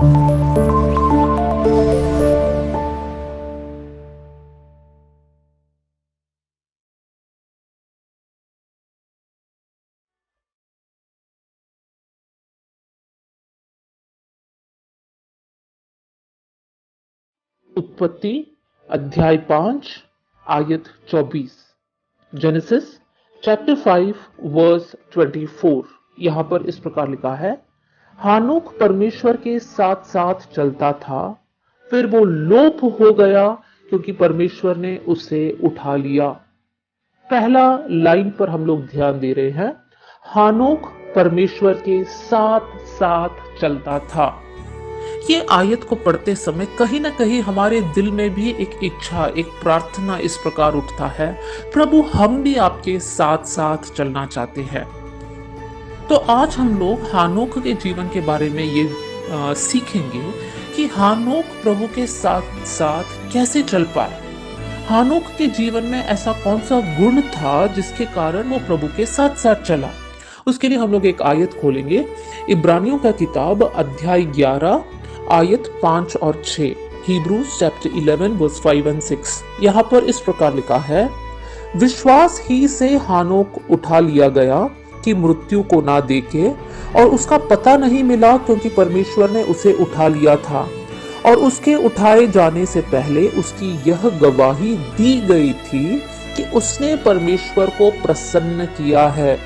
उत्पत्ति अध्याय 5 आयत 24। Genesis chapter 5 verse 24। यहां पर इस प्रकार लिखा है, हानोक परमेश्वर के साथ साथ चलता था, फिर वो लोप हो गया क्योंकि परमेश्वर ने उसे उठा लिया। पहला लाइन पर हम लोग ध्यान दे रहे हैं, हानोक परमेश्वर के साथ साथ चलता था। ये आयत को पढ़ते समय कहीं ना कहीं हमारे दिल में भी एक इच्छा, एक प्रार्थना इस प्रकार उठता है, प्रभु हम भी आपके साथ साथ चलना चाहते हैं। तो आज हम लोग हानोक के जीवन के बारे में ये सीखेंगे कि हानोक प्रभु के साथ साथ कैसे चल पाए। हानोक के जीवन में ऐसा कौन सा गुण था जिसके कारण वो प्रभु के साथ साथ चला। उसके लिए हम लोग एक आयत खोलेंगे, इब्रानियों का किताब अध्याय 11 आयत 5 और 6, Hebrews chapter 11 verse 5 and 6। यहाँ पर इस प्रकार लिखा है, विश्वास ही से हानोक उठा लिया गया कि मृत्यु को ना देखे, और उसका पता नहीं मिला क्योंकि परमेश्वर ने उसे उठा लिया था। और उसके उठाए जाने से पहले उसकी यह गवाही दी गई थी कि उसने परमेश्वर को प्रसन्न किया है,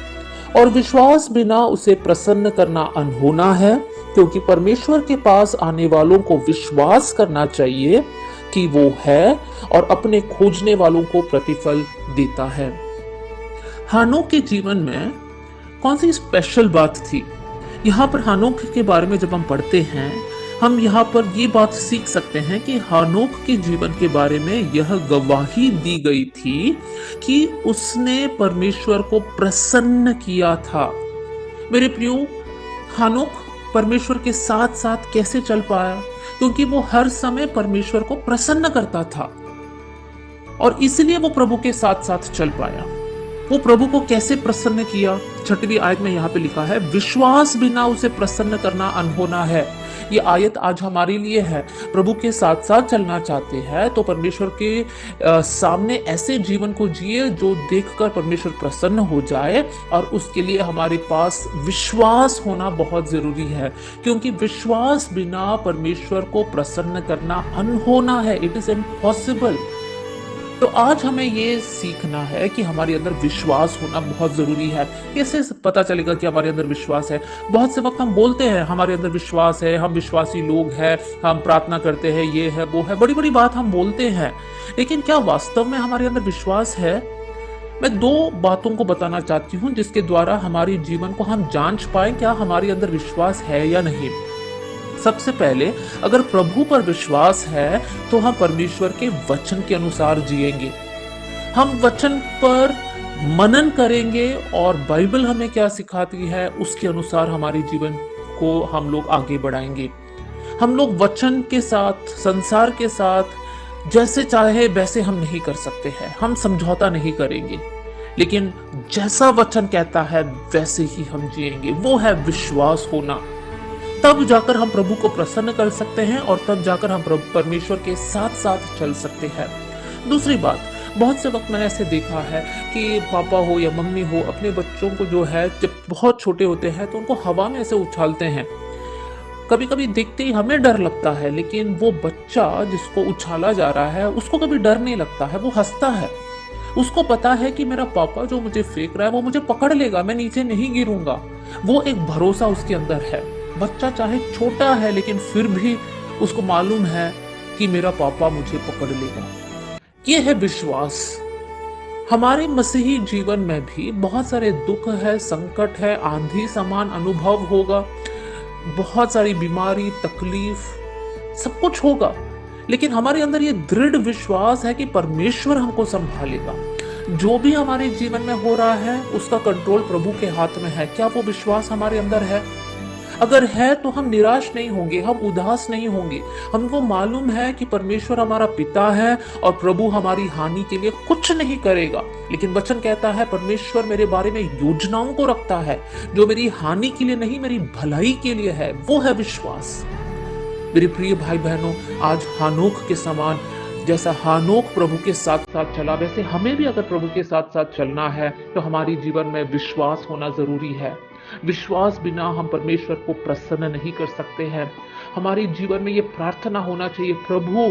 और विश्वास बिना उसे प्रसन्न करना अनहोना है, क्योंकि परमेश्वर के पास आने वालों को विश्वास करना चाहिए कि वो है और अपने खोजने वालों को प्रतिफल देता है। हानोक के जीवन में कौन सी स्पेशल बात थी? यहाँ पर हानोक के बारे में जब हम पढ़ते हैं, हम यहाँ पर ये बात सीख सकते हैं कि हानोक के जीवन के बारे में यह गवाही दी गई थी कि उसने परमेश्वर को प्रसन्न किया था। मेरे प्रियो, हानोक परमेश्वर के साथ साथ कैसे चल पाया? क्योंकि वो हर समय परमेश्वर को प्रसन्न करता था, और इसलिए वो प्रभु के साथ साथ चल पाया। वो प्रभु को कैसे प्रसन्न किया? 6वीं आयत में यहाँ पे लिखा है, विश्वास बिना उसे प्रसन्न करना अनहोना है। ये आयत आज हमारे लिए है। प्रभु के साथ साथ चलना चाहते हैं तो परमेश्वर के सामने ऐसे जीवन को जिए जो देखकर परमेश्वर प्रसन्न हो जाए, और उसके लिए हमारे पास विश्वास होना बहुत जरूरी है, क्योंकि विश्वास बिना परमेश्वर को प्रसन्न करना अनहोना है। It is impossible. तो आज हमें ये सीखना है कि हमारे अंदर विश्वास होना बहुत जरूरी है। कैसे पता चलेगा कि हमारे अंदर विश्वास है? बहुत से वक्त हम बोलते हैं हमारे अंदर विश्वास है, हम विश्वासी लोग हैं, हम प्रार्थना करते हैं, ये है वो है, बड़ी बड़ी बात हम बोलते हैं, लेकिन क्या वास्तव में हमारे अंदर विश्वास है? मैं 2 बातों को बताना चाहती हूँ जिसके द्वारा हमारे जीवन को हम जांच पाए क्या हमारे अंदर विश्वास है या नहीं। सबसे पहले, अगर प्रभु पर विश्वास है तो हम परमेश्वर के वचन के अनुसार जिएंगे। हम वचन पर मनन करेंगे और बाइबल हमें क्या सिखाती है उसके अनुसार हमारे जीवन को हम लोग आगे बढ़ाएंगे। हम लोग वचन के साथ, संसार के साथ जैसे चाहे वैसे हम नहीं कर सकते हैं। हम समझौता नहीं करेंगे, लेकिन जैसा वचन कहता है वैसे ही हम जिएंगे। वो है विश्वास होना। तब जाकर हम प्रभु को प्रसन्न कर सकते हैं, और तब जाकर हम परमेश्वर के साथ साथ चल सकते हैं। दूसरी बात, बहुत से वक्त मैंने ऐसे देखा है कि पापा हो या मम्मी हो अपने बच्चों को जो है, जब बहुत छोटे होते हैं तो उनको हवा में ऐसे उछालते हैं। कभी कभी देखते ही हमें डर लगता है, लेकिन वो बच्चा जिसको उछाला जा रहा है उसको कभी डर नहीं लगता है, वो हंसता है। उसको पता है कि मेरा पापा जो मुझे फेंक रहा है वो मुझे पकड़ लेगा, मैं नीचे नहीं गिरूंगा। वो एक भरोसा उसके अंदर है। बच्चा चाहे छोटा है लेकिन फिर भी उसको मालूम है कि मेरा पापा मुझे पकड़ लेगा। ये है विश्वास। हमारे मसीही जीवन में भी बहुत सारे दुख है, संकट है, आंधी समान अनुभव होगा, बहुत सारी बीमारी, तकलीफ, सब कुछ होगा, लेकिन हमारे अंदर ये दृढ़ विश्वास है कि परमेश्वर हमको संभालेगा। जो भी हमारे जीवन में हो रहा है उसका कंट्रोल प्रभु के हाथ में है। क्या वो विश्वास हमारे अंदर है? अगर है तो हम निराश नहीं होंगे, हम उदास नहीं होंगे। हमको मालूम है कि परमेश्वर हमारा पिता है और प्रभु हमारी हानि के लिए कुछ नहीं करेगा। लेकिन वचन कहता है परमेश्वर मेरे बारे में योजनाओं को रखता है जो मेरी हानि के लिए नहीं, मेरी भलाई के लिए है। वो है विश्वास। मेरे प्रिय भाई बहनों, आज हानोक के समान, जैसा हानोक प्रभु के साथ साथ चला, वैसे हमें भी अगर प्रभु के साथ साथ चलना है तो हमारी जीवन में विश्वास होना जरूरी है। विश्वास बिना हम परमेश्वर को प्रसन्न नहीं कर सकते हैं। हमारे जीवन में ये प्रार्थना होना चाहिए, प्रभु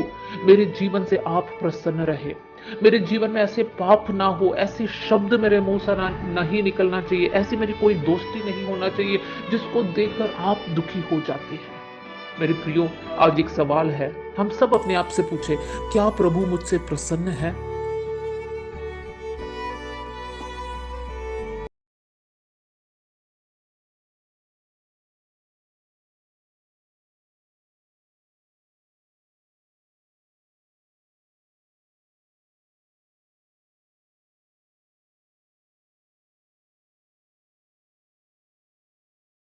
मेरे जीवन से आप प्रसन्न रहे, मेरे जीवन में ऐसे पाप ना हो, ऐसे शब्द मेरे मुंह से नहीं निकलना चाहिए, ऐसी मेरी कोई दोस्ती नहीं होना चाहिए जिसको देखकर आप दुखी हो जाते हैं। मेरे प्रियो, आज एक सवाल है, हम सब अपने आप से पूछे, क्या प्रभु मुझसे प्रसन्न है?